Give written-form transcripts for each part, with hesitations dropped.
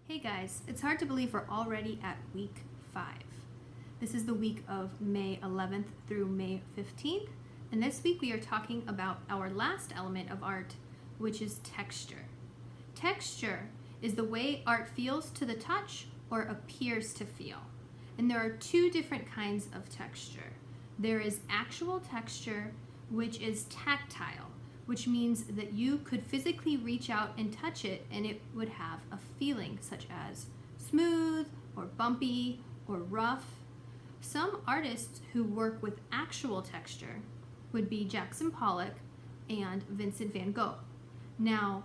Hey guys, it's hard to believe we're already at week 5. This is the week of May 11th through May 15th, and this week we are talking about our last element of art, which is texture. Texture is the way art feels to the touch or appears to feel. And there are two different kinds of texture. There is actual texture, which is tactile, which means that you could physically reach out and touch it and it would have a feeling such as smooth or bumpy or rough. Some artists who work with actual texture would be Jackson Pollock and Vincent van Gogh. Now,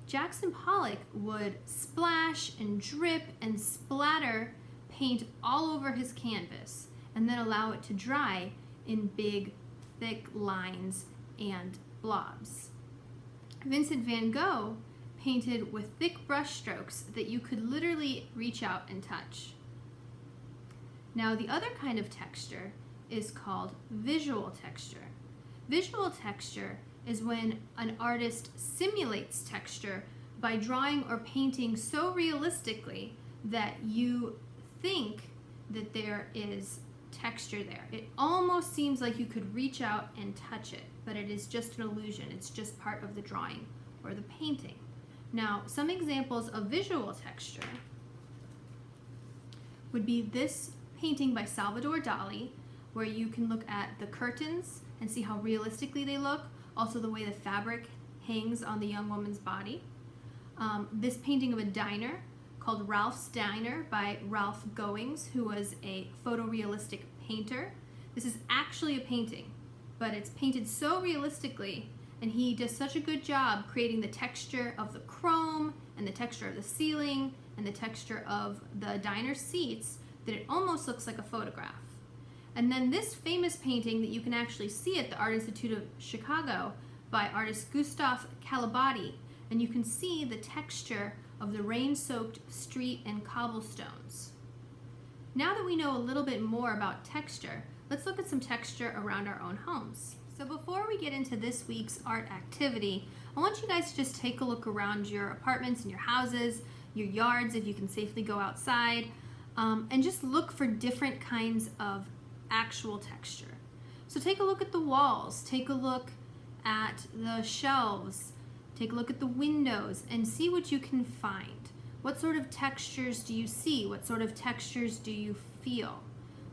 Jackson Pollock would splash and drip and splatter paint all over his canvas and then allow it to dry in big, thick lines and blobs. Vincent van Gogh painted with thick brush strokes that you could literally reach out and touch. Now, the other kind of texture is called visual texture. Visual texture is when an artist simulates texture by drawing or painting so realistically that you think that there is texture there. It almost seems like you could reach out and touch it, but it is just an illusion. It's just part of the drawing or the painting. Now, some examples of visual texture would be this painting by Salvador Dali, where you can look at the curtains and see how realistically they look, also the way the fabric hangs on the young woman's body. This painting of a diner called Ralph's Diner by Ralph Goings, who was a photorealistic painter. This is actually a painting, but it's painted so realistically, and he does such a good job creating the texture of the chrome and the texture of the ceiling and the texture of the diner seats that it almost looks like a photograph. And then this famous painting that you can actually see at the Art Institute of Chicago by artist Gustave Caillebotte, and you can see the texture of the rain-soaked street and cobblestones. Now that we know a little bit more about texture, let's look at some texture around our own homes. So before we get into this week's art activity, I want you guys to just take a look around your apartments and your houses, your yards if you can safely go outside, and just look for different kinds of actual texture. So take a look at the walls, take a look at the shelves, take a look at the windows and see what you can find. What sort of textures do you see? What sort of textures do you feel?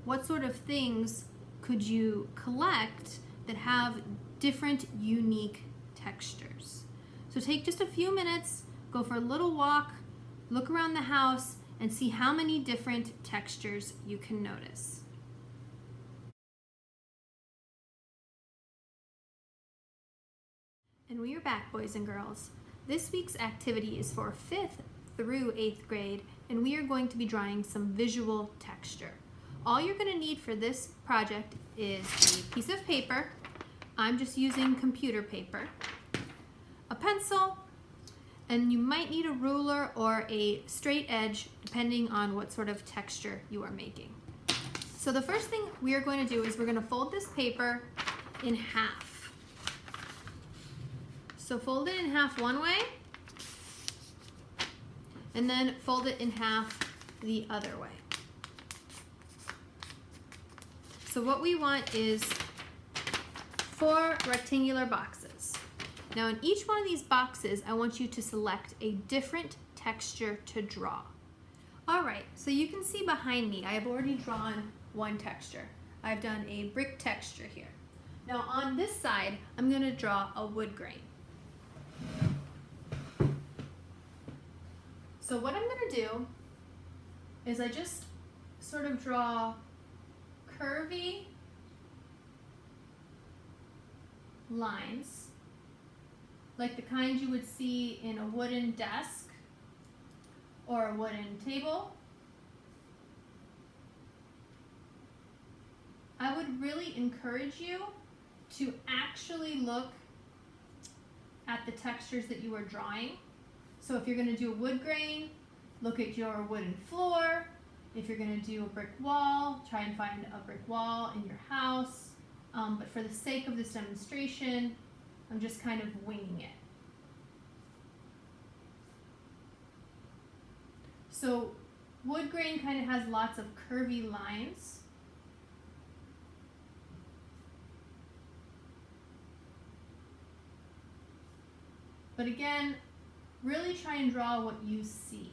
What sort of things could you collect that have different, unique textures? So take just a few minutes, go for a little walk, look around the house, and see how many different textures you can notice. And we are back, boys and girls. This week's activity is for 5th through 8th grade, and we are going to be drawing some visual texture. All you're going to need for this project is a piece of paper. I'm just using computer paper, a pencil, and you might need a ruler or a straight edge depending on what sort of texture you are making. So the first thing we are going to do is we're going to fold this paper in half. So fold it in half one way, and then fold it in half the other way. So what we want is 4 rectangular boxes. Now in each one of these boxes, I want you to select a different texture to draw. All right, so you can see behind me, I have already drawn one texture. I've done a brick texture here. Now on this side, I'm going to draw a wood grain. So what I'm going to do is I just sort of draw curvy lines, like the kind you would see in a wooden desk or a wooden table. I would really encourage you to actually look at the textures that you are drawing. So if you're going to do a wood grain, look at your wooden floor. If you're going to do a brick wall, try and find a brick wall in your house. But for the sake of this demonstration, I'm just kind of winging it. So wood grain kind of has lots of curvy lines. But again, really try and draw what you see.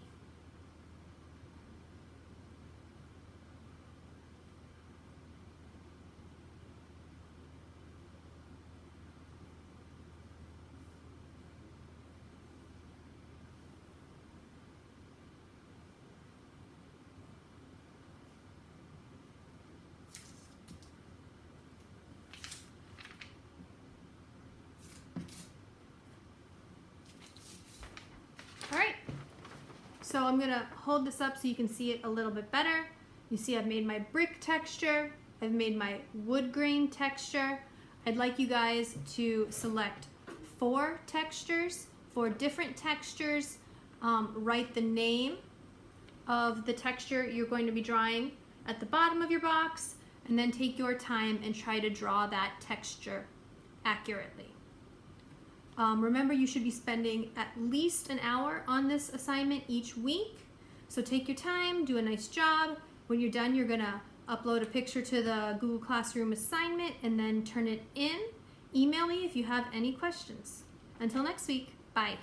So I'm gonna hold this up so you can see it a little bit better. You see I've made my brick texture, I've made my wood grain texture. I'd like you guys to select 4 textures, 4 different textures. Write the name of the texture you're going to be drawing at the bottom of your box, and then take your time and try to draw that texture accurately. Remember, you should be spending at least an hour on this assignment each week. So take your time, do a nice job. When you're done, you're gonna upload a picture to the Google Classroom assignment and then turn it in. Email me if you have any questions. Until next week, bye.